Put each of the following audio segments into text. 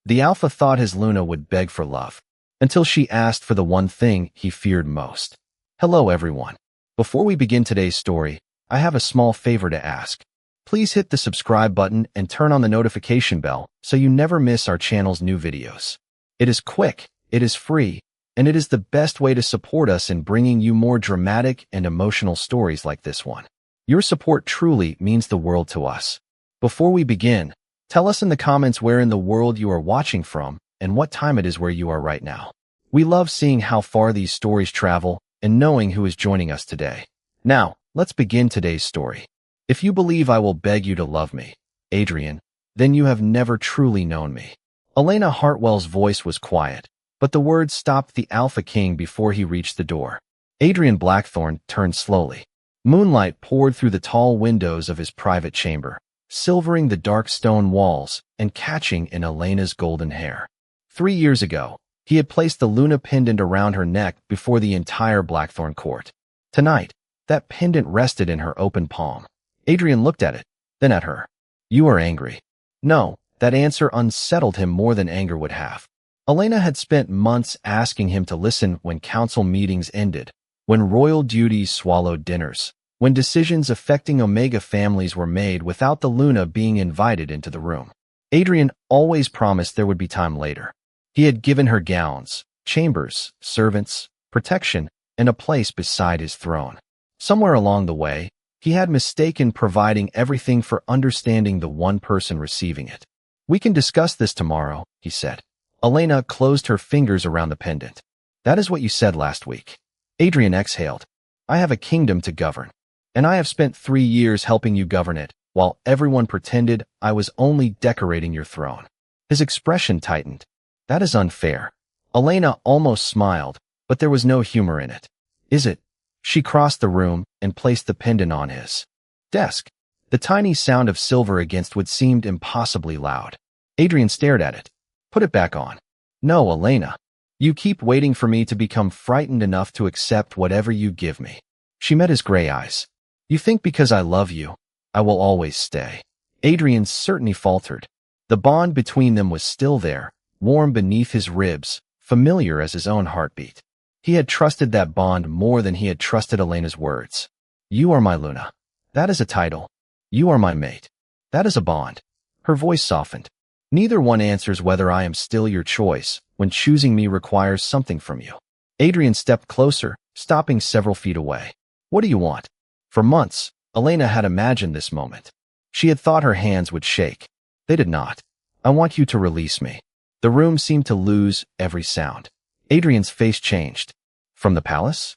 The Alpha thought his Luna would beg for love, until she asked for the one thing he feared most. Hello everyone. Before we begin today's story, I have a small favor to ask. Please hit the subscribe button and turn on the notification bell so you never miss our channel's new videos. It is quick, it is free, and it is the best way to support us in bringing you more dramatic and emotional stories like this one. Your support truly means the world to us. Before we begin, tell us in the comments where in the world you are watching from and what time it is where you are right now. We love seeing how far these stories travel and knowing who is joining us today. Now, let's begin today's story. If you believe I will beg you to love me, Adrian, then you have never truly known me. Elena Hartwell's voice was quiet, but the words stopped the Alpha King before he reached the door. Adrian Blackthorne turned slowly. Moonlight poured through the tall windows of his private chamber, silvering the dark stone walls and catching in Elena's golden hair. 3 years ago, he had placed the Luna pendant around her neck before the entire Blackthorne court. Tonight, that pendant rested in her open palm. Adrian looked at it, then at her. You are angry. No, that answer unsettled him more than anger would have. Elena had spent months asking him to listen when council meetings ended, when royal duties swallowed dinners, when decisions affecting Omega families were made without the Luna being invited into the room. Adrian always promised there would be time later. He had given her gowns, chambers, servants, protection, and a place beside his throne. Somewhere along the way, he had mistaken providing everything for understanding the one person receiving it. We can discuss this tomorrow, he said. Elena closed her fingers around the pendant. That is what you said last week. Adrian exhaled. I have a kingdom to govern, and I have spent 3 years helping you govern it, while everyone pretended I was only decorating your throne. His expression tightened. That is unfair. Elena almost smiled, but there was no humor in it. Is it? She crossed the room and placed the pendant on his desk. The tiny sound of silver against wood seemed impossibly loud. Adrian stared at it. Put it back on. No, Elena. You keep waiting for me to become frightened enough to accept whatever you give me. She met his gray eyes. You think because I love you, I will always stay. Adrian certainly faltered. The bond between them was still there, warm beneath his ribs, familiar as his own heartbeat. He had trusted that bond more than he had trusted Elena's words. You are my Luna. That is a title. You are my mate. That is a bond. Her voice softened. Neither one answers whether I am still your choice when choosing me requires something from you. Adrian stepped closer, stopping several feet away. What do you want? For months, Elena had imagined this moment. She had thought her hands would shake. They did not. I want you to release me. The room seemed to lose every sound. Adrian's face changed. From the palace?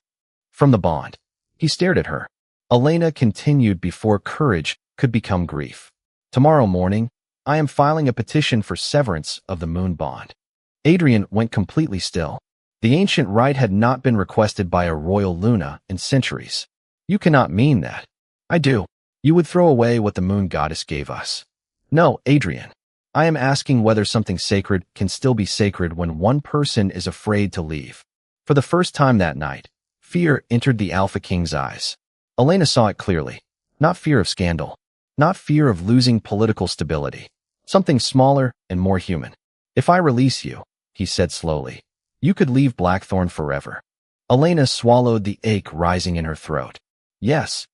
From the bond. He stared at her. Elena continued before courage could become grief. Tomorrow morning, I am filing a petition for severance of the moon bond. Adrian went completely still. The ancient rite had not been requested by a royal Luna in centuries. You cannot mean that. I do. You would throw away what the moon goddess gave us. No, Adrian. I am asking whether something sacred can still be sacred when one person is afraid to leave. For the first time that night, fear entered the Alpha King's eyes. Elena saw it clearly. Not fear of scandal. Not fear of losing political stability. Something smaller and more human. If I release you, he said slowly, you could leave Blackthorne forever. Elena swallowed the ache rising in her throat. Yes.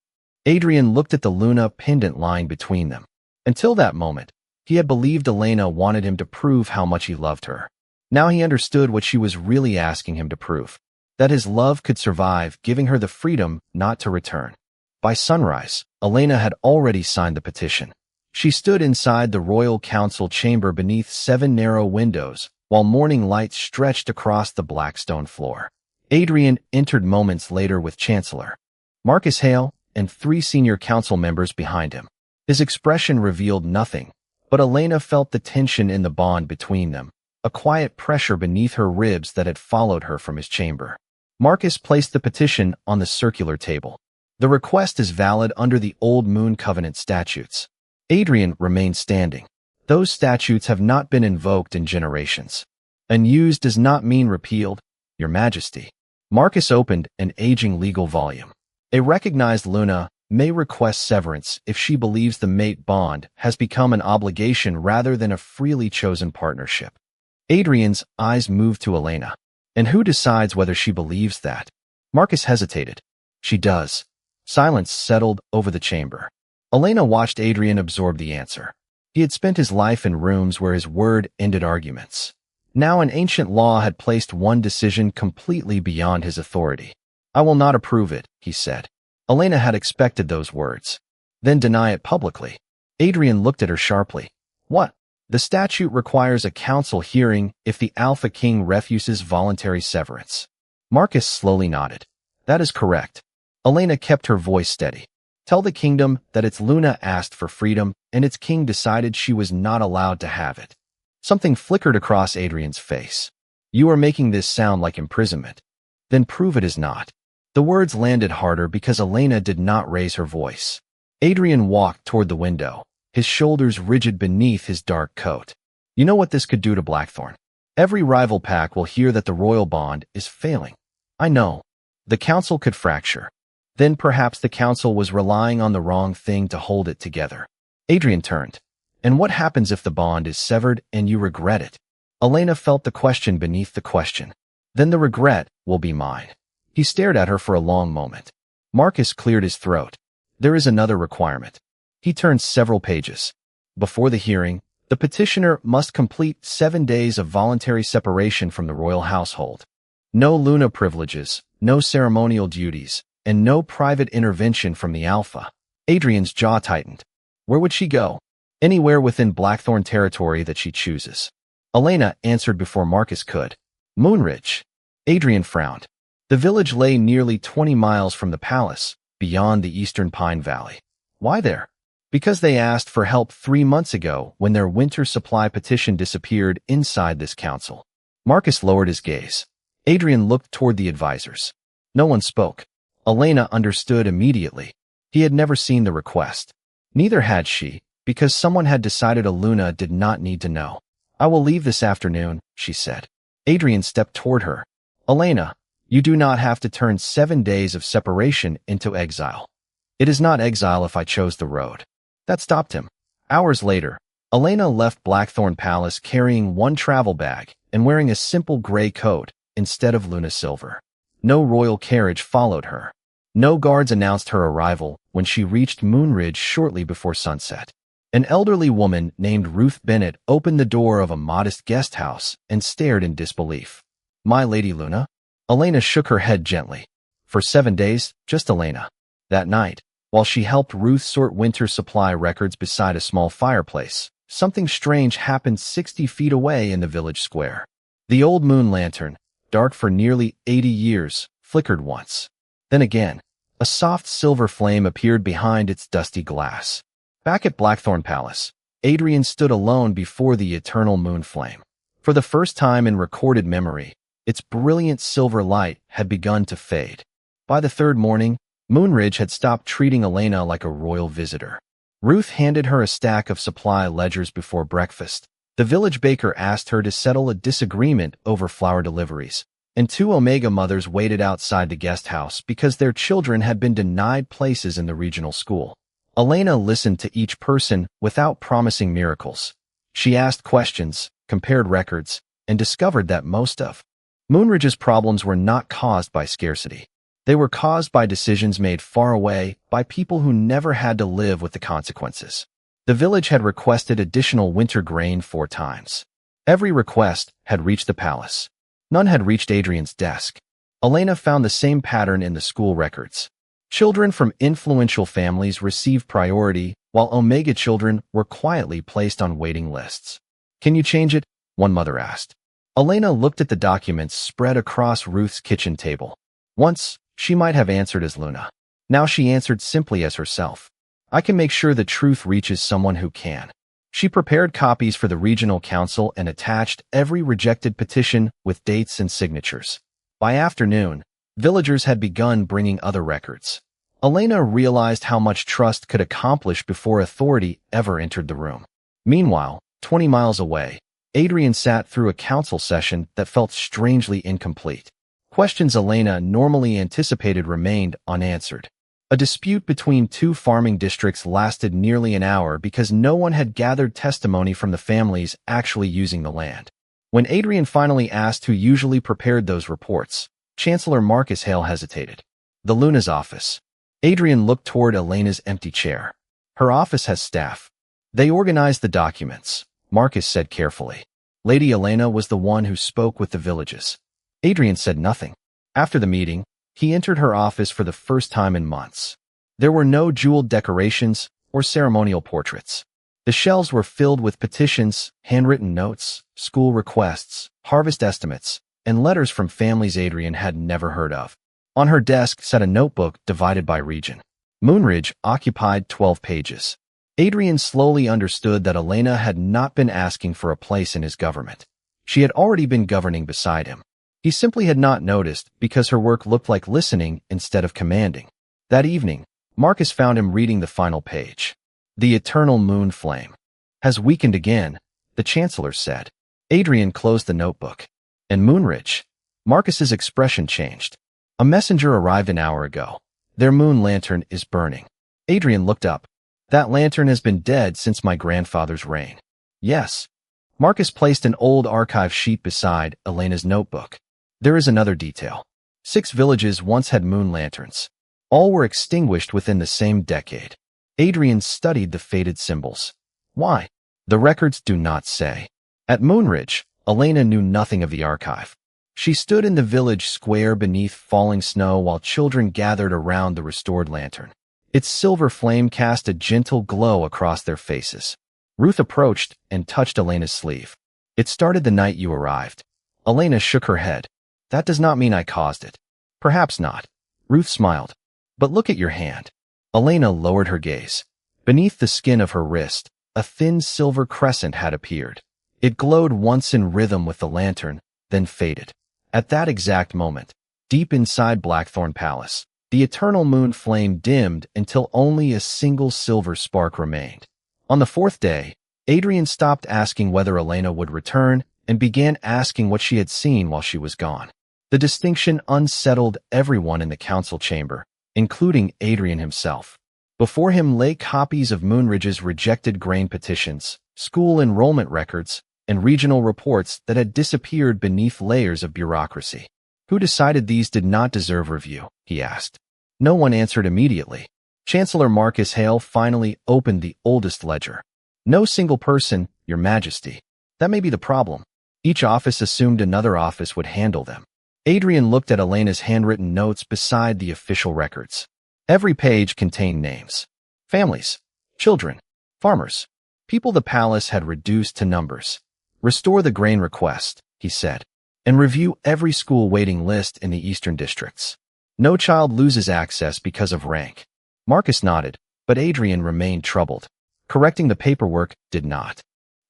Adrian looked at the Luna pendant lying between them. Until that moment, he had believed Elena wanted him to prove how much he loved her. Now he understood what she was really asking him to prove. That his love could survive, giving her the freedom not to return. By sunrise, Elena had already signed the petition. She stood inside the royal council chamber beneath 7 narrow windows, while morning light stretched across the black stone floor. Adrian entered moments later with Chancellor Marcus Hale and 3 senior council members behind him. His expression revealed nothing, but Elena felt the tension in the bond between them, a quiet pressure beneath her ribs that had followed her from his chamber. Marcus placed the petition on the circular table. The request is valid under the old Moon Covenant statutes. Adrian remained standing. Those statutes have not been invoked in generations. Unused does not mean repealed, Your Majesty. Marcus opened an aging legal volume. A recognized Luna may request severance if she believes the mate bond has become an obligation rather than a freely chosen partnership. Adrian's eyes moved to Elena. And who decides whether she believes that? Marcus hesitated. She does. Silence settled over the chamber. Elena watched Adrian absorb the answer. He had spent his life in rooms where his word ended arguments. Now an ancient law had placed one decision completely beyond his authority. I will not approve it, he said. Elena had expected those words. Then deny it publicly. Adrian looked at her sharply. What? The statute requires a council hearing if the Alpha King refuses voluntary severance. Marcus slowly nodded. That is correct. Elena kept her voice steady. Tell the kingdom that its Luna asked for freedom and its king decided she was not allowed to have it. Something flickered across Adrian's face. You are making this sound like imprisonment. Then prove it is not. The words landed harder because Elena did not raise her voice. Adrian walked toward the window, his shoulders rigid beneath his dark coat. You know what this could do to Blackthorne? Every rival pack will hear that the royal bond is failing. I know. The council could fracture. Then perhaps the council was relying on the wrong thing to hold it together. Adrian turned. And what happens if the bond is severed and you regret it? Elena felt the question beneath the question. Then the regret will be mine. He stared at her for a long moment. Marcus cleared his throat. There is another requirement. He turned several pages. Before the hearing, the petitioner must complete 7 days of voluntary separation from the royal household. No Luna privileges, no ceremonial duties, and no private intervention from the Alpha. Adrian's jaw tightened. Where would she go? Anywhere within Blackthorne territory that she chooses. Elena answered before Marcus could. Moonridge. Adrian frowned. The village lay nearly 20 miles from the palace, beyond the eastern Pine Valley. Why there? Because they asked for help 3 months ago when their winter supply petition disappeared inside this council. Marcus lowered his gaze. Adrian looked toward the advisors. No one spoke. Elena understood immediately. He had never seen the request. Neither had she, because someone had decided Elena did not need to know. I will leave this afternoon, she said. Adrian stepped toward her. Elena, you do not have to turn 7 days of separation into exile. It is not exile if I chose the road. That stopped him. Hours later, Elena left Blackthorne Palace carrying one travel bag and wearing a simple gray coat instead of Luna silver. No royal carriage followed her. No guards announced her arrival when she reached Moonridge shortly before sunset. An elderly woman named Ruth Bennett opened the door of a modest guest house and stared in disbelief. My Lady Luna? Elena shook her head gently. For 7 days, just Elena. That night, while she helped Ruth sort winter supply records beside a small fireplace, something strange happened 60 feet away in the village square. The old moon lantern, dark for nearly 80 years, flickered once. Then again, a soft silver flame appeared behind its dusty glass. Back at Blackthorne Palace, Adrian stood alone before the eternal moon flame. For the first time in recorded memory, its brilliant silver light had begun to fade. By the third morning, Moonridge had stopped treating Elena like a royal visitor. Ruth handed her a stack of supply ledgers before breakfast. The village baker asked her to settle a disagreement over flour deliveries, and 2 Omega mothers waited outside the guest house because their children had been denied places in the regional school. Elena listened to each person without promising miracles. She asked questions, compared records, and discovered that most of Moonridge's problems were not caused by scarcity. They were caused by decisions made far away by people who never had to live with the consequences. The village had requested additional winter grain 4 times. Every request had reached the palace. None had reached Adrian's desk. Elena found the same pattern in the school records. Children from influential families received priority, while Omega children were quietly placed on waiting lists. Can you change it? One mother asked. Elena looked at the documents spread across Ruth's kitchen table. Once, she might have answered as Luna. Now she answered simply as herself. I can make sure the truth reaches someone who can. She prepared copies for the regional council and attached every rejected petition with dates and signatures. By afternoon, villagers had begun bringing other records. Elena realized how much trust could accomplish before authority ever entered the room. Meanwhile, 20 miles away, Adrian sat through a council session that felt strangely incomplete. Questions Elena normally anticipated remained unanswered. A dispute between 2 farming districts lasted nearly an hour because no one had gathered testimony from the families actually using the land. When Adrian finally asked who usually prepared those reports, Chancellor Marcus Hale hesitated. The Luna's office. Adrian looked toward Elena's empty chair. Her office has staff. They organize the documents, Marcus said carefully. Lady Elena was the one who spoke with the villages. Adrian said nothing. After the meeting, he entered her office for the first time in months. There were no jeweled decorations or ceremonial portraits. The shelves were filled with petitions, handwritten notes, school requests, harvest estimates, and letters from families Adrian had never heard of. On her desk sat a notebook divided by region. Moonridge occupied 12 pages. Adrian slowly understood that Elena had not been asking for a place in his government. She had already been governing beside him. He simply had not noticed because her work looked like listening instead of commanding. That evening, Marcus found him reading the final page. The eternal moon flame has weakened again, the Chancellor said. Adrian closed the notebook. And Moonridge? Marcus's expression changed. A messenger arrived an hour ago. Their moon lantern is burning. Adrian looked up. That lantern has been dead since my grandfather's reign. Yes. Marcus placed an old archive sheet beside Elena's notebook. There is another detail. 6 villages once had moon lanterns. All were extinguished within the same decade. Adrian studied the faded symbols. Why? The records do not say. At Moonridge, Elena knew nothing of the archive. She stood in the village square beneath falling snow while children gathered around the restored lantern. Its silver flame cast a gentle glow across their faces. Ruth approached and touched Elena's sleeve. It started the night you arrived. Elena shook her head. That does not mean I caused it. Perhaps not. Ruth smiled. But look at your hand. Elena lowered her gaze. Beneath the skin of her wrist, a thin silver crescent had appeared. It glowed once in rhythm with the lantern, then faded. At that exact moment, deep inside Blackthorne Palace, the eternal moon flame dimmed until only a single silver spark remained. On the 4th day, Adrian stopped asking whether Elena would return and began asking what she had seen while she was gone. The distinction unsettled everyone in the council chamber, including Adrian himself. Before him lay copies of Moonridge's rejected grain petitions, school enrollment records, and regional reports that had disappeared beneath layers of bureaucracy. Who decided these did not deserve review? He asked. No one answered immediately. Chancellor Marcus Hale finally opened the oldest ledger. No single person, Your Majesty. That may be the problem. Each office assumed another office would handle them. Adrian looked at Elena's handwritten notes beside the official records. Every page contained names. Families. Children. Farmers. People the palace had reduced to numbers. Restore the grain request, he said, and review every school waiting list in the eastern districts. No child loses access because of rank. Marcus nodded, but Adrian remained troubled. Correcting the paperwork did not.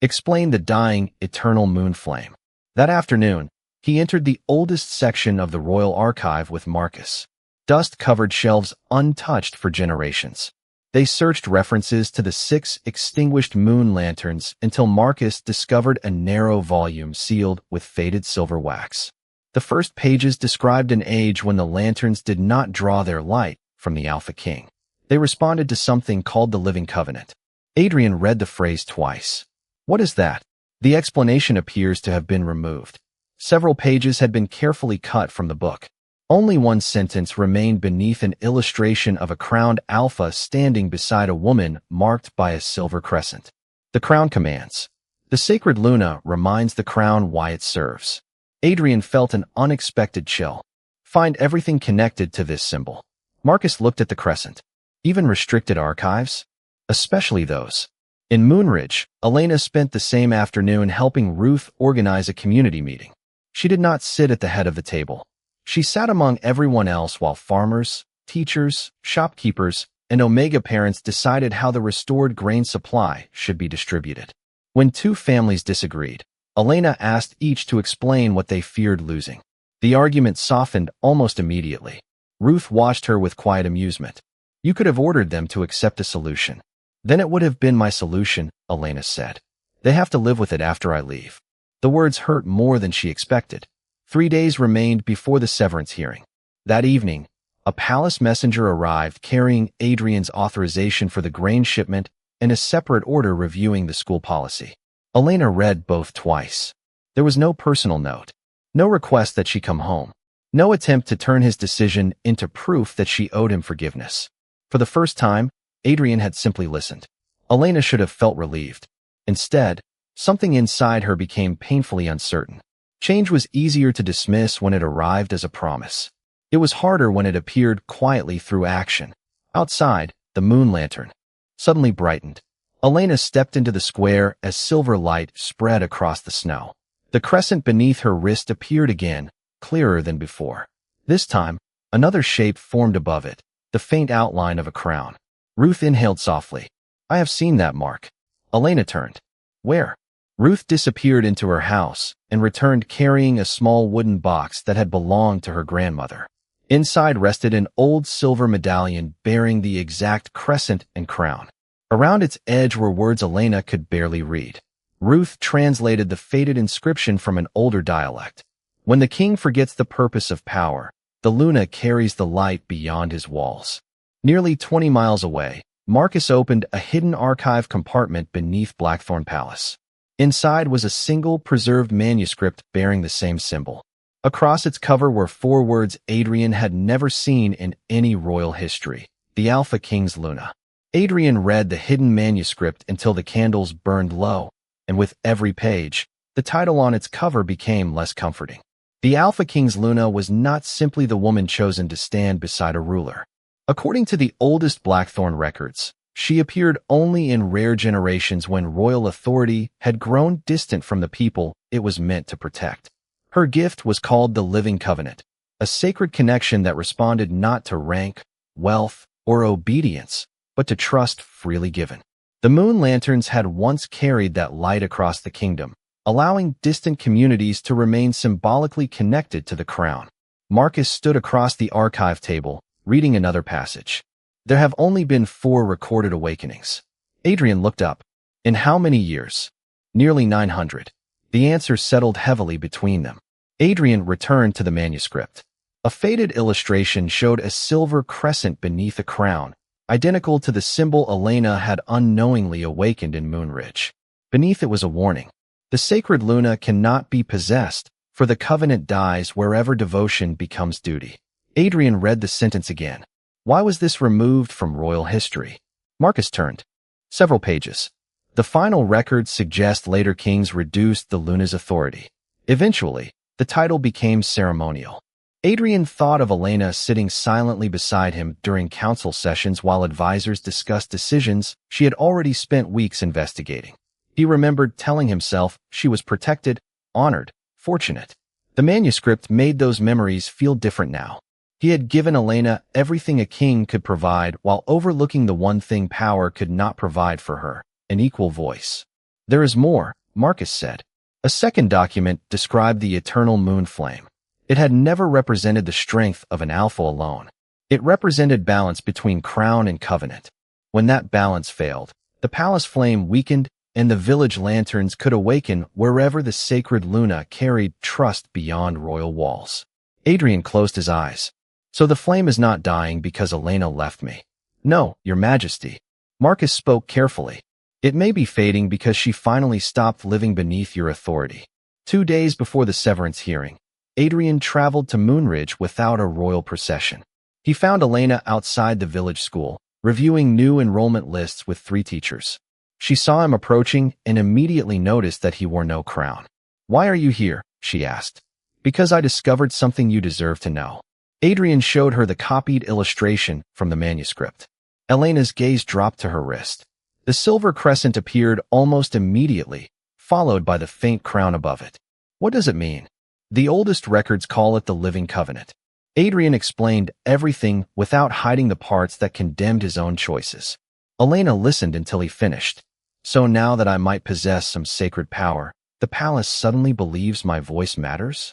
Explain the dying, eternal moon flame. That afternoon, he entered the oldest section of the royal archive with Marcus. Dust-covered shelves untouched for generations. They searched references to the 6 extinguished moon lanterns until Marcus discovered a narrow volume sealed with faded silver wax. The first pages described an age when the lanterns did not draw their light from the Alpha King. They responded to something called the Living Covenant. Adrian read the phrase twice. What is that? The explanation appears to have been removed. Several pages had been carefully cut from the book. Only one sentence remained beneath an illustration of a crowned alpha standing beside a woman marked by a silver crescent. The crown commands. The sacred Luna reminds the crown why it serves. Adrian felt an unexpected chill. Find everything connected to this symbol. Marcus looked at the crescent. Even restricted archives? Especially those. In Moonridge, Elena spent the same afternoon helping Ruth organize a community meeting. She did not sit at the head of the table. She sat among everyone else while farmers, teachers, shopkeepers, and Omega parents decided how the restored grain supply should be distributed. When 2 families disagreed, Elena asked each to explain what they feared losing. The argument softened almost immediately. Ruth watched her with quiet amusement. You could have ordered them to accept the solution. Then it would have been my solution, Elena said. They have to live with it after I leave. The words hurt more than she expected. 3 days remained before the severance hearing. That evening, a palace messenger arrived carrying Adrian's authorization for the grain shipment and a separate order reviewing the school policy. Elena read both twice. There was no personal note, no request that she come home, no attempt to turn his decision into proof that she owed him forgiveness. For the first time, Adrian had simply listened. Elena should have felt relieved. Instead, something inside her became painfully uncertain. Change was easier to dismiss when it arrived as a promise. It was harder when it appeared quietly through action. Outside, the moon lantern suddenly brightened. Elena stepped into the square as silver light spread across the snow. The crescent beneath her wrist appeared again, clearer than before. This time, another shape formed above it, the faint outline of a crown. Ruth inhaled softly. I have seen that mark. Elena turned. Where? Ruth disappeared into her house and returned carrying a small wooden box that had belonged to her grandmother. Inside rested an old silver medallion bearing the exact crescent and crown. Around its edge were words Elena could barely read. Ruth translated the faded inscription from an older dialect. When the king forgets the purpose of power, the Luna carries the light beyond his walls. Nearly 20 miles away, Marcus opened a hidden archive compartment beneath Blackthorne Palace. Inside was a single preserved manuscript bearing the same symbol. Across its cover were 4 words Adrian had never seen in any royal history: the Alpha King's Luna. Adrian read the hidden manuscript until the candles burned low, and with every page, the title on its cover became less comforting. The Alpha King's Luna was not simply the woman chosen to stand beside a ruler. According to the oldest Blackthorne records, she appeared only in rare generations when royal authority had grown distant from the people it was meant to protect. Her gift was called the Living Covenant, a sacred connection that responded not to rank, wealth, or obedience, but to trust freely given. The moon lanterns had once carried that light across the kingdom, allowing distant communities to remain symbolically connected to the crown. Marcus stood across the archive table, reading another passage. There have only been 4 recorded awakenings. Adrian looked up. In how many years? Nearly 900. The answer settled heavily between them. Adrian returned to the manuscript. A faded illustration showed a silver crescent beneath a crown, identical to the symbol Elena had unknowingly awakened in Moonridge. Beneath it was a warning. The sacred Luna cannot be possessed, for the covenant dies wherever devotion becomes duty. Adrian read the sentence again. Why was this removed from royal history? Marcus turned. Several pages. The final records suggest later kings reduced the Luna's authority. Eventually, the title became ceremonial. Adrian thought of Elena sitting silently beside him during council sessions while advisors discussed decisions she had already spent weeks investigating. He remembered telling himself she was protected, honored, fortunate. The manuscript made those memories feel different now. He had given Elena everything a king could provide while overlooking the one thing power could not provide for her: an equal voice. There is more, Marcus said. A second document described the eternal moon flame. It had never represented the strength of an alpha alone. It represented balance between crown and covenant. When that balance failed, the palace flame weakened and the village lanterns could awaken wherever the sacred Luna carried trust beyond royal walls. Adrian closed his eyes. So the flame is not dying because Elena left me. No, Your Majesty. Marcus spoke carefully. It may be fading because she finally stopped living beneath your authority. 2 days before the severance hearing, Adrian traveled to Moonridge without a royal procession. He found Elena outside the village school, reviewing new enrollment lists with 3 teachers. She saw him approaching and immediately noticed that he wore no crown. Why are you here? She asked. Because I discovered something you deserve to know. Adrian showed her the copied illustration from the manuscript. Elena's gaze dropped to her wrist. The silver crescent appeared almost immediately, followed by the faint crown above it. What does it mean? The oldest records call it the Living Covenant. Adrian explained everything without hiding the parts that condemned his own choices. Elena listened until he finished. So now that I might possess some sacred power, the palace suddenly believes my voice matters?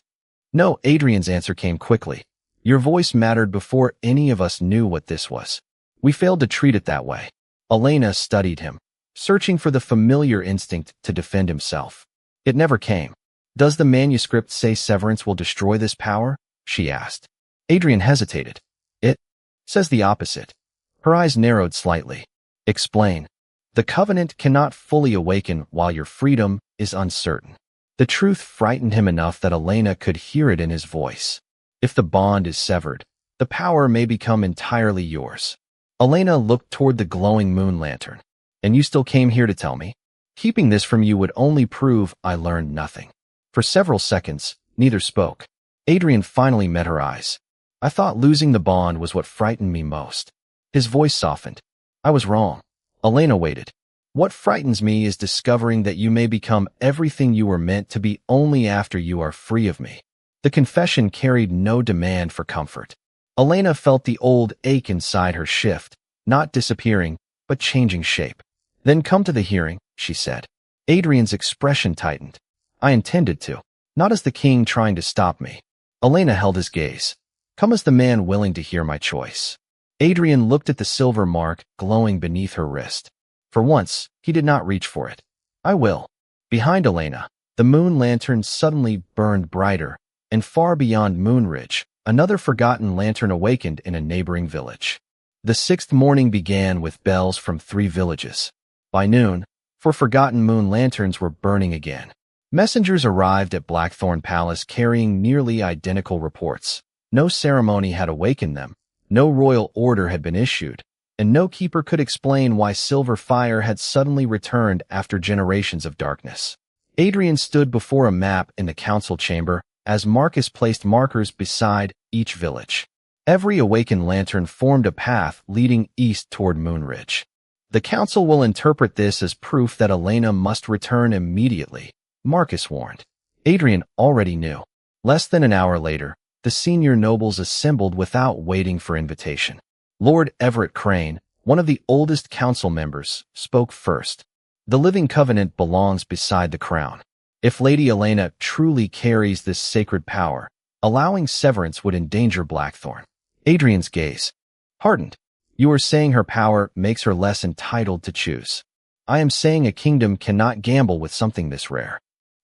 No, Adrian's answer came quickly. Your voice mattered before any of us knew what this was. We failed to treat it that way. Elena studied him, searching for the familiar instinct to defend himself. It never came. Does the manuscript say severance will destroy this power? She asked. Adrian hesitated. It says the opposite. Her eyes narrowed slightly. Explain. The covenant cannot fully awaken while your freedom is uncertain. The truth frightened him enough that Elena could hear it in his voice. If the bond is severed, the power may become entirely yours. Elena looked toward the glowing moon lantern. And you still came here to tell me? Keeping this from you would only prove I learned nothing. For several seconds, neither spoke. Adrian finally met her eyes. I thought losing the bond was what frightened me most. His voice softened. I was wrong. Elena waited. What frightens me is discovering that you may become everything you were meant to be only after you are free of me. The confession carried no demand for comfort. Elena felt the old ache inside her shift, not disappearing, but changing shape. Then come to the hearing, she said. Adrian's expression tightened. I intended to, not as the king trying to stop me. Elena held his gaze. Come as the man willing to hear my choice. Adrian looked at the silver mark glowing beneath her wrist. For once, he did not reach for it. I will. Behind Elena, the moon lantern suddenly burned brighter, and far beyond Moonridge, another forgotten lantern awakened in a neighboring village. The sixth morning began with bells from 3 villages. By noon, 4 forgotten moon lanterns were burning again. Messengers arrived at Blackthorne Palace carrying nearly identical reports. No ceremony had awakened them, no royal order had been issued, and no keeper could explain why silver fire had suddenly returned after generations of darkness. Adrian stood before a map in the council chamber as Marcus placed markers beside each village. Every awakened lantern formed a path leading east toward Moonridge. The council will interpret this as proof that Elena must return immediately, Marcus warned. Adrian already knew. Less than an hour later, the senior nobles assembled without waiting for invitation. Lord Everett Crane, one of the oldest council members, spoke first. The living covenant belongs beside the crown. If Lady Elena truly carries this sacred power, allowing severance would endanger Blackthorne. Adrian's gaze hardened. You are saying her power makes her less entitled to choose. I am saying a kingdom cannot gamble with something this rare.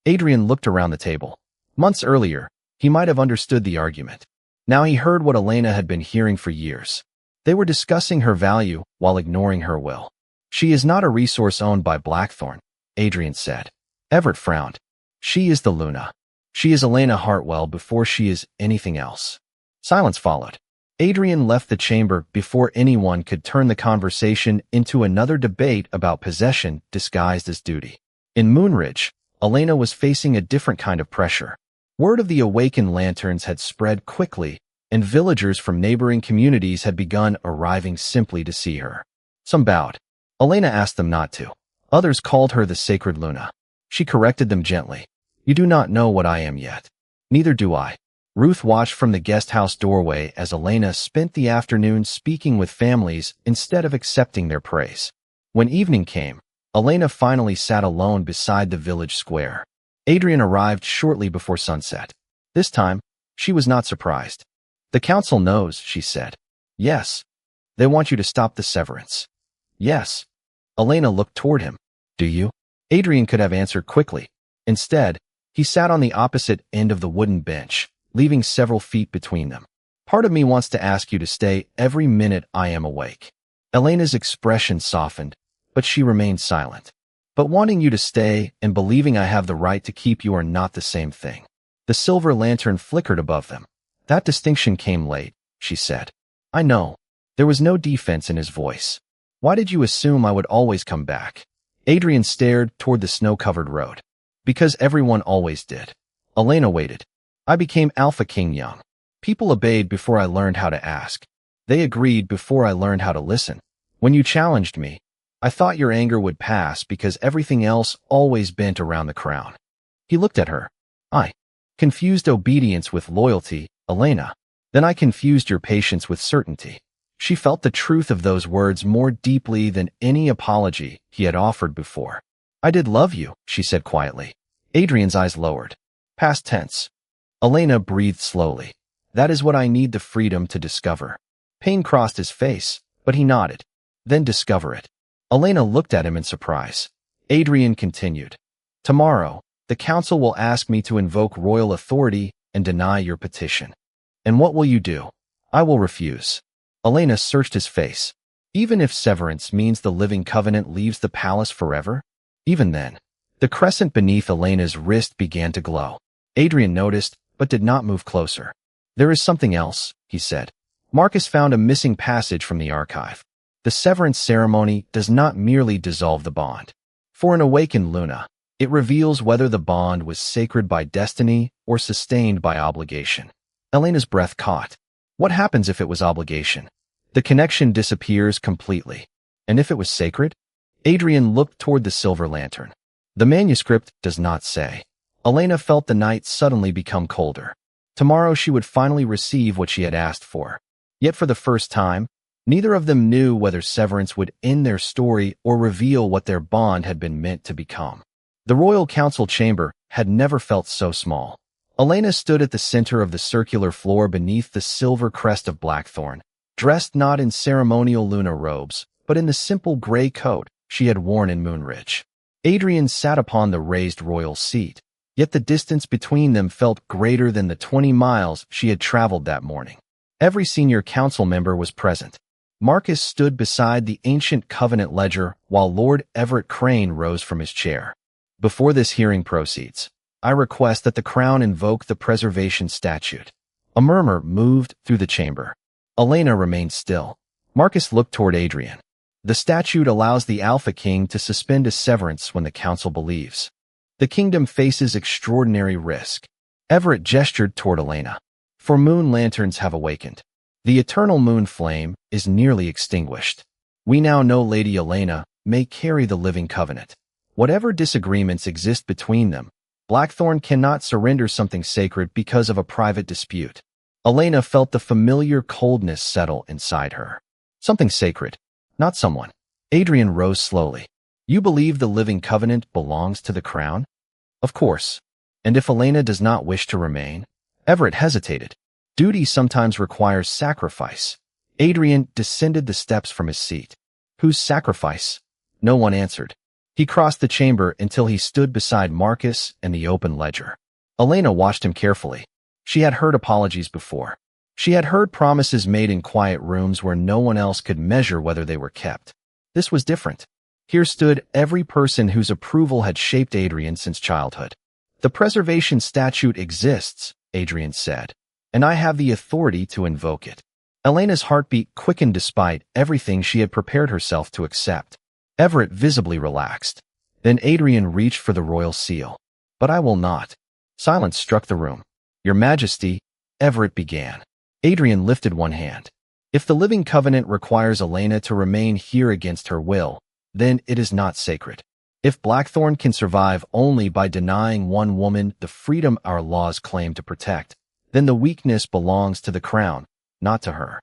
Adrian looked around the table. Months earlier, he might have understood the argument. Now he heard what Elena had been hearing for years. They were discussing her value while ignoring her will. She is not a resource owned by Blackthorne, Adrian said. Everett frowned. She is the Luna. She is Elena Hartwell before she is anything else. Silence followed. Adrian left the chamber before anyone could turn the conversation into another debate about possession disguised as duty. In Moonridge, Elena was facing a different kind of pressure. Word of the awakened lanterns had spread quickly, and villagers from neighboring communities had begun arriving simply to see her. Some bowed. Elena asked them not to. Others called her the sacred Luna. She corrected them gently. You do not know what I am yet. Neither do I. Ruth watched from the guest house doorway as Elena spent the afternoon speaking with families instead of accepting their praise. When evening came, Elena finally sat alone beside the village square. Adrian arrived shortly before sunset. This time, she was not surprised. The council knows, she said. Yes. They want you to stop the severance. Yes. Elena looked toward him. Do you? Adrian could have answered quickly. Instead, he sat on the opposite end of the wooden bench, leaving several feet between them. Part of me wants to ask you to stay every minute I am awake. Elena's expression softened, but she remained silent. But wanting you to stay and believing I have the right to keep you are not the same thing. The silver lantern flickered above them. That distinction came late, she said. I know. There was no defense in his voice. Why did you assume I would always come back? Adrian stared toward the snow-covered road. Because everyone always did. Elena waited. I became Alpha King young. People obeyed before I learned how to ask. They agreed before I learned how to listen. When you challenged me, I thought your anger would pass because everything else always bent around the crown. He looked at her. I confused obedience with loyalty, Elena. Then I confused your patience with certainty. She felt the truth of those words more deeply than any apology he had offered before. I did love you, she said quietly. Adrian's eyes lowered. Past tense. Elena breathed slowly. That is what I need the freedom to discover. Pain crossed his face, but he nodded. Then discover it. Elena looked at him in surprise. Adrian continued. Tomorrow, the council will ask me to invoke royal authority and deny your petition. And what will you do? I will refuse. Elena searched his face. Even if severance means the living covenant leaves the palace forever? Even then, The crescent beneath Elena's wrist began to glow. Adrian noticed, but did not move closer. "There is something else," he said. Marcus found a missing passage from the archive. The severance ceremony does not merely dissolve the bond. For an awakened Luna, it reveals whether the bond was sacred by destiny or sustained by obligation. Elena's breath caught. What happens if it was obligation? The connection disappears completely. And if it was sacred? Adrian looked toward the silver lantern. The manuscript does not say. Elena felt the night suddenly become colder. Tomorrow she would finally receive what she had asked for. Yet for the first time, neither of them knew whether severance would end their story or reveal what their bond had been meant to become. The royal council chamber had never felt so small. Elena stood at the center of the circular floor beneath the silver crest of Blackthorne, dressed not in ceremonial Luna robes, but in the simple gray coat she had worn in Moonridge. Adrian sat upon the raised royal seat, yet the distance between them felt greater than the 20 miles she had traveled that morning. Every senior council member was present. Marcus stood beside the ancient covenant ledger while Lord Everett Crane rose from his chair. "Before this hearing proceeds, I request that the Crown invoke the preservation statute." A murmur moved through the chamber. Elena remained still. Marcus looked toward Adrian. "The statute allows the Alpha King to suspend a severance when the council believes the kingdom faces extraordinary risk." Everett gestured toward Elena. "For moon lanterns have awakened. The eternal moon flame is nearly extinguished. We now know Lady Elena may carry the living covenant. Whatever disagreements exist between them, Blackthorne cannot surrender something sacred because of a private dispute." Elena felt the familiar coldness settle inside her. Something sacred, not someone. Adrian rose slowly. "You believe the living covenant belongs to the crown?" "Of course. And if Elena does not wish to remain?" Everett hesitated. "Duty sometimes requires sacrifice." Adrian descended the steps from his seat. "Whose sacrifice?" No one answered. He crossed the chamber until he stood beside Marcus and the open ledger. Elena watched him carefully. She had heard apologies before. She had heard promises made in quiet rooms where no one else could measure whether they were kept. This was different. Here stood every person whose approval had shaped Adrian since childhood. "The preservation statute exists," Adrian said, "and I have the authority to invoke it." Elena's heartbeat quickened despite everything she had prepared herself to accept. Everett visibly relaxed. Then Adrian reached for the royal seal. "But I will not." Silence struck the room. "Your Majesty," Everett began. Adrian lifted one hand. "If the living covenant requires Elena to remain here against her will, then it is not sacred. If Blackthorne can survive only by denying one woman the freedom our laws claim to protect, then the weakness belongs to the crown, not to her."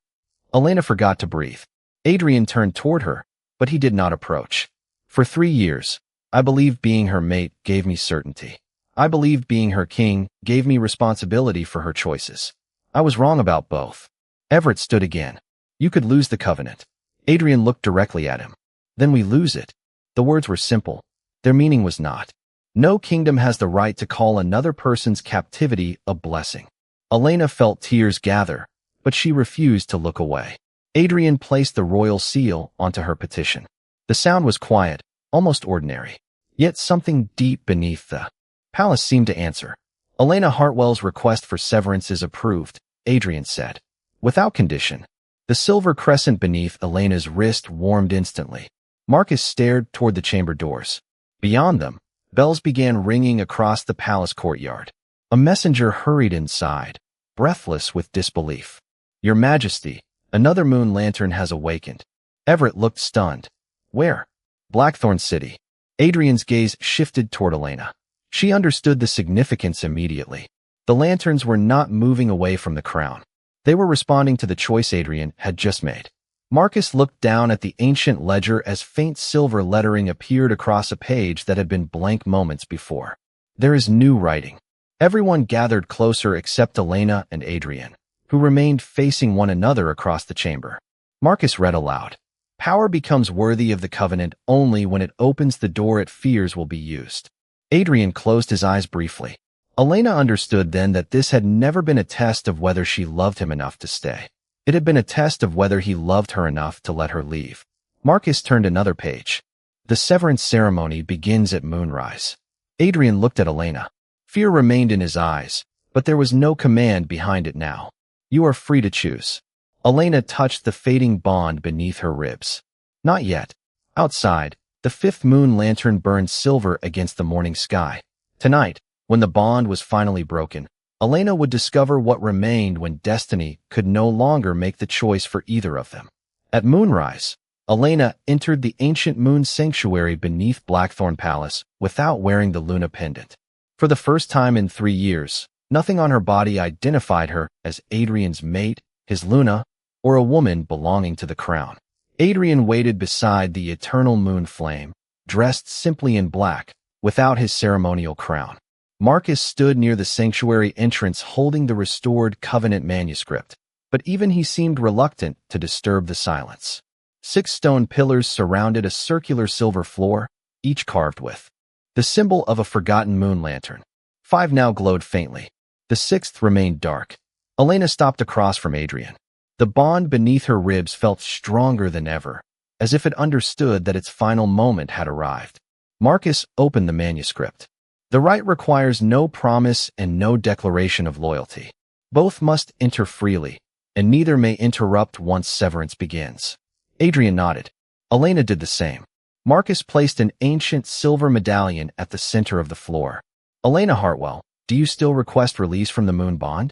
Elena forgot to breathe. Adrian turned toward her, but he did not approach. "For 3 years, I believed being her mate gave me certainty. I believed being her king gave me responsibility for her choices. I was wrong about both." Everett stood again. "You could lose the covenant." Adrian looked directly at him. "Then we lose it." The words were simple. Their meaning was not. No kingdom has the right to call another person's captivity a blessing. Elena felt tears gather, but she refused to look away. Adrian placed the royal seal onto her petition. The sound was quiet, almost ordinary. Yet something deep beneath the palace seemed to answer. "Elena Hartwell's request for severance is approved," Adrian said. "Without condition." The silver crescent beneath Elena's wrist warmed instantly. Marcus stared toward the chamber doors. Beyond them, bells began ringing across the palace courtyard. A messenger hurried inside, breathless with disbelief. "Your Majesty, another moon lantern has awakened." Everett looked stunned. "Where?" "Blackthorne City." Adrian's gaze shifted toward Elena. She understood the significance immediately. The lanterns were not moving away from the crown. They were responding to the choice Adrian had just made. Marcus looked down at the ancient ledger as faint silver lettering appeared across a page that had been blank moments before. "There is new writing." Everyone gathered closer except Elena and Adrian, who remained facing one another across the chamber. Marcus read aloud. "Power becomes worthy of the covenant only when it opens the door it fears will be used." Adrian closed his eyes briefly. Elena understood then that this had never been a test of whether she loved him enough to stay. It had been a test of whether he loved her enough to let her leave. Marcus turned another page. "The severance ceremony begins at moonrise." Adrian looked at Elena. Fear remained in his eyes, but there was no command behind it now. You are free to choose. Elena touched the fading bond beneath her ribs. Not yet. Outside, the fifth moon lantern burned silver against the morning sky. Tonight, when the bond was finally broken, Elena would discover what remained when destiny could no longer make the choice for either of them. At moonrise, Elena entered the ancient moon sanctuary beneath Blackthorne Palace without wearing the Luna pendant. For the first time in 3 years, nothing on her body identified her as Adrian's mate, his Luna, or a woman belonging to the crown. Adrian waited beside the eternal moon flame, dressed simply in black, without his ceremonial crown. Marcus stood near the sanctuary entrance holding the restored covenant manuscript, but even he seemed reluctant to disturb the silence. 6 stone pillars surrounded a circular silver floor, each carved with the symbol of a forgotten moon lantern. 5 now glowed faintly. The 6th remained dark. Elena stopped across from Adrian. The bond beneath her ribs felt stronger than ever, as if it understood that its final moment had arrived. Marcus opened the manuscript. The rite requires no promise and no declaration of loyalty. Both must enter freely, and neither may interrupt once severance begins. Adrian nodded. Elena did the same. Marcus placed an ancient silver medallion at the center of the floor. Elena Hartwell, do you still request release from the moon bond?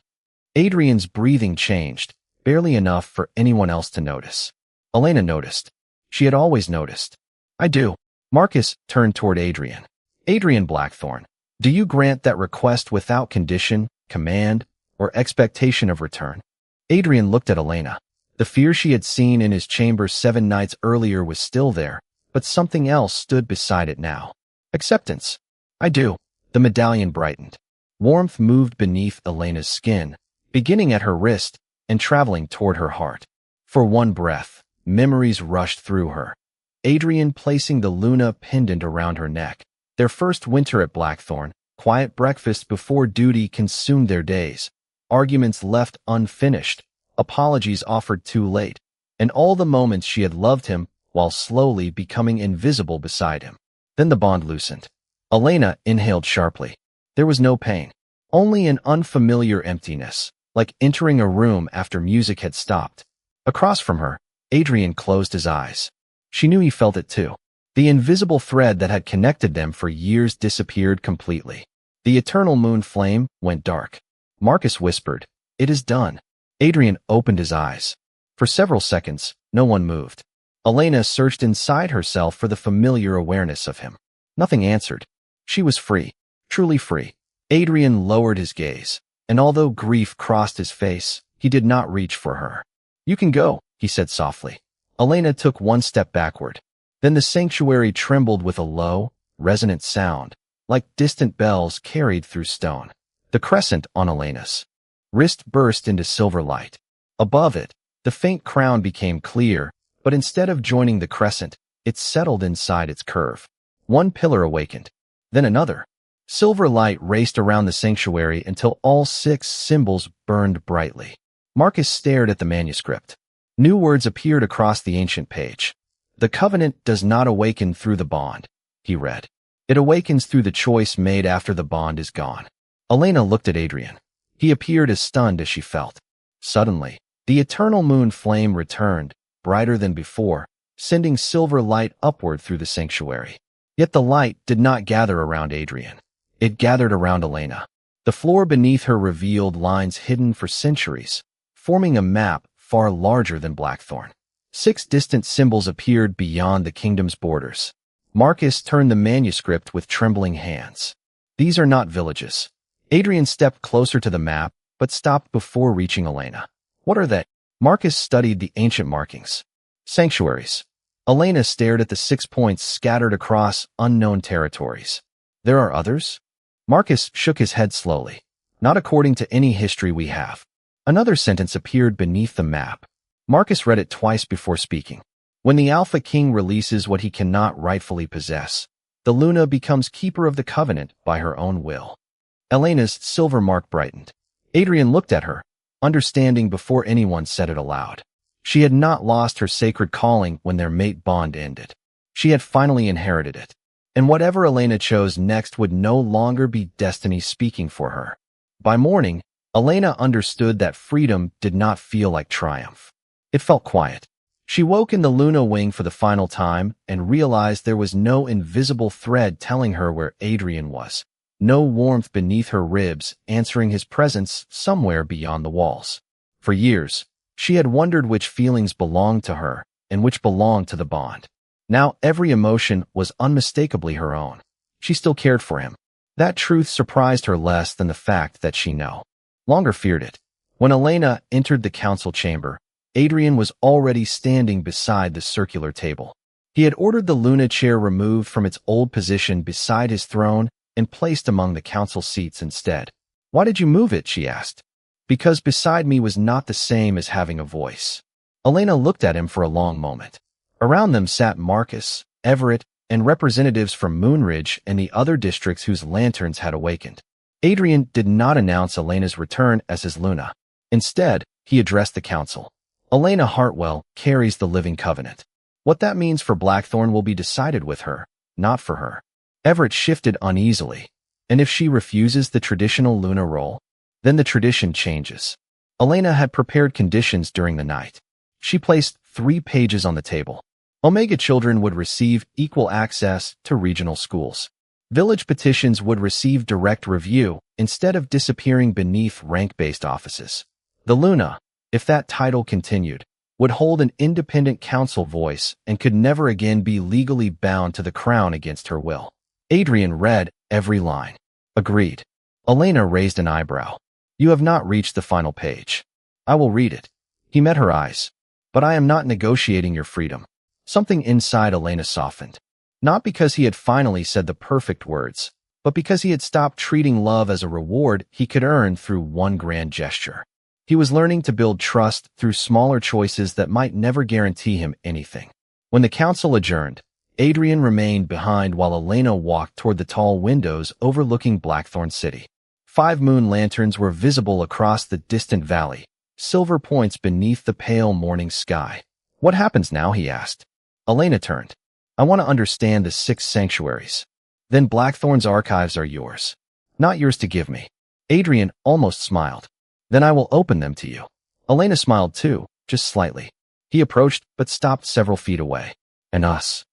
Adrian's breathing changed, barely enough for anyone else to notice. Elena noticed. She had always noticed. I do. Marcus turned toward Adrian. Adrian Blackthorne, do you grant that request without condition, command, or expectation of return? Adrian looked at Elena. The fear she had seen in his chamber 7 nights earlier was still there, but something else stood beside it now. Acceptance. I do. The medallion brightened. Warmth moved beneath Elena's skin, beginning at her wrist and traveling toward her heart. For one breath, memories rushed through her. Adrian placing the Luna pendant around her neck. Their first winter at Blackthorne, quiet breakfast before duty consumed their days, arguments left unfinished, apologies offered too late, and all the moments she had loved him while slowly becoming invisible beside him. Then the bond loosened. Elena inhaled sharply. There was no pain, only an unfamiliar emptiness, like entering a room after music had stopped. Across from her, Adrian closed his eyes. She knew he felt it too. The invisible thread that had connected them for years disappeared completely. The eternal moon flame went dark. Marcus whispered, "It is done." Adrian opened his eyes. For several seconds, no one moved. Elena searched inside herself for the familiar awareness of him. Nothing answered. She was free, truly free. Adrian lowered his gaze, and although grief crossed his face, he did not reach for her. "You can go," he said softly. Elena took 1 step backward. Then the sanctuary trembled with a low, resonant sound, like distant bells carried through stone. The crescent on Elena's wrist burst into silver light. Above it, the faint crown became clear, but instead of joining the crescent, it settled inside its curve. 1 pillar awakened, then another. Silver light raced around the sanctuary until all 6 symbols burned brightly. Marcus stared at the manuscript. New words appeared across the ancient page. "The covenant does not awaken through the bond," he read. "It awakens through the choice made after the bond is gone." Elena looked at Adrian. He appeared as stunned as she felt. Suddenly, the eternal moon flame returned, brighter than before, sending silver light upward through the sanctuary. Yet the light did not gather around Adrian. It gathered around Elena. The floor beneath her revealed lines hidden for centuries, forming a map far larger than Blackthorne. 6 distant symbols appeared beyond the kingdom's borders. Marcus turned the manuscript with trembling hands. "These are not villages." Adrian stepped closer to the map, but stopped before reaching Elena. "What are they?" Marcus studied the ancient markings. "Sanctuaries." Elena stared at the 6 points scattered across unknown territories. "There are others?" Marcus shook his head slowly. "Not according to any history we have." Another sentence appeared beneath the map. Marcus read it twice before speaking. "When the Alpha King releases what he cannot rightfully possess, the Luna becomes keeper of the covenant by her own will." Elena's silver mark brightened. Adrian looked at her, understanding before anyone said it aloud. She had not lost her sacred calling when their mate bond ended. She had finally inherited it. And whatever Elena chose next would no longer be destiny speaking for her. By morning, Elena understood that freedom did not feel like triumph. It felt quiet. She woke in the Luna wing for the final time and realized there was no invisible thread telling her where Adrian was, no warmth beneath her ribs answering his presence somewhere beyond the walls. For years, she had wondered which feelings belonged to her and which belonged to the bond. Now every emotion was unmistakably her own. She still cared for him. That truth surprised her less than the fact that she no longer feared it. When Elena entered the council chamber, Adrian was already standing beside the circular table. He had ordered the Luna chair removed from its old position beside his throne and placed among the council seats instead. "Why did you move it?" she asked. "Because beside me was not the same as having a voice." Elena looked at him for a long moment. Around them sat Marcus, Everett, and representatives from Moonridge and the other districts whose lanterns had awakened. Adrian did not announce Elena's return as his Luna. Instead, he addressed the council. "Elena Hartwell carries the living covenant. What that means for Blackthorne will be decided with her, not for her." Everett shifted uneasily. "And if she refuses the traditional Luna role, then the tradition changes." Elena had prepared conditions during the night. She placed 3 pages on the table. Omega children would receive equal access to regional schools. Village petitions would receive direct review instead of disappearing beneath rank-based offices. The Luna, if that title continued, would hold an independent council voice and could never again be legally bound to the crown against her will. Adrian read every line. "Agreed." Elena raised an eyebrow. "You have not reached the final page." "I will read it." He met her eyes. "But I am not negotiating your freedom." Something inside Elena softened. Not because he had finally said the perfect words, but because he had stopped treating love as a reward he could earn through one grand gesture. He was learning to build trust through smaller choices that might never guarantee him anything. When the council adjourned, Adrian remained behind while Elena walked toward the tall windows overlooking Blackthorne City. 5 moon lanterns were visible across the distant valley, silver points beneath the pale morning sky. "What happens now?" he asked. Elena turned. "I want to understand the 6 sanctuaries. Then Blackthorne's archives are yours. Not yours to give me." Adrian almost smiled. "Then I will open them to you." Elena smiled too, just slightly. He approached but stopped several feet away. "And us?"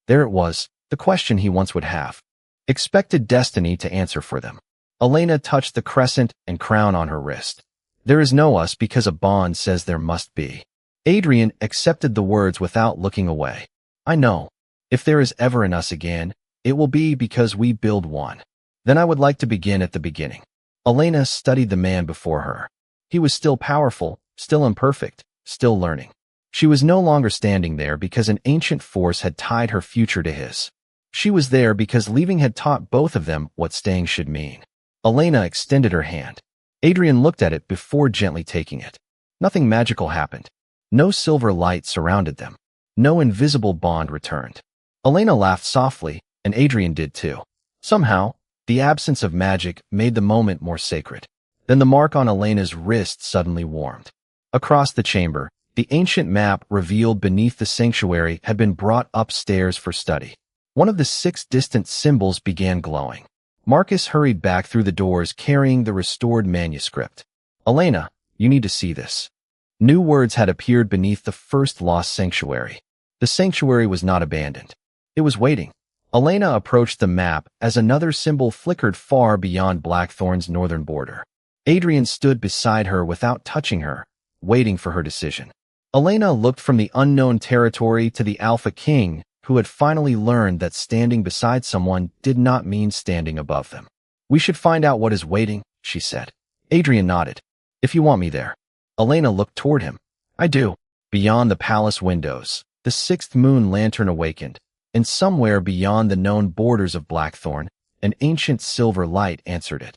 There it was, the question he once would have. Expected destiny to answer for them. Elena touched the crescent and crown on her wrist. "There is no us because a bond says there must be." Adrian accepted the words without looking away. "I know. If there is ever an us again, it will be because we build one." "Then I would like to begin at the beginning." Elena studied the man before her. He was still powerful, still imperfect, still learning. She was no longer standing there because an ancient force had tied her future to his. She was there because leaving had taught both of them what staying should mean. Elena extended her hand. Adrian looked at it before gently taking it. Nothing magical happened. No silver light surrounded them. No invisible bond returned. Elena laughed softly, and Adrian did too. Somehow, the absence of magic made the moment more sacred. Then the mark on Elena's wrist suddenly warmed. Across the chamber, the ancient map revealed beneath the sanctuary had been brought upstairs for study. One of the 6 distant symbols began glowing. Marcus hurried back through the doors carrying the restored manuscript. "Elena, you need to see this." New words had appeared beneath the first lost sanctuary. The sanctuary was not abandoned. It was waiting. Elena approached the map as another symbol flickered far beyond Blackthorne's northern border. Adrian stood beside her without touching her, waiting for her decision. Elena looked from the unknown territory to the Alpha King, who had finally learned that standing beside someone did not mean standing above them. "We should find out what is waiting," she said. Adrian nodded. "If you want me there." Elena looked toward him. "I do." Beyond the palace windows, the 6th moon lantern awakened, and somewhere beyond the known borders of Blackthorne, an ancient silver light answered it.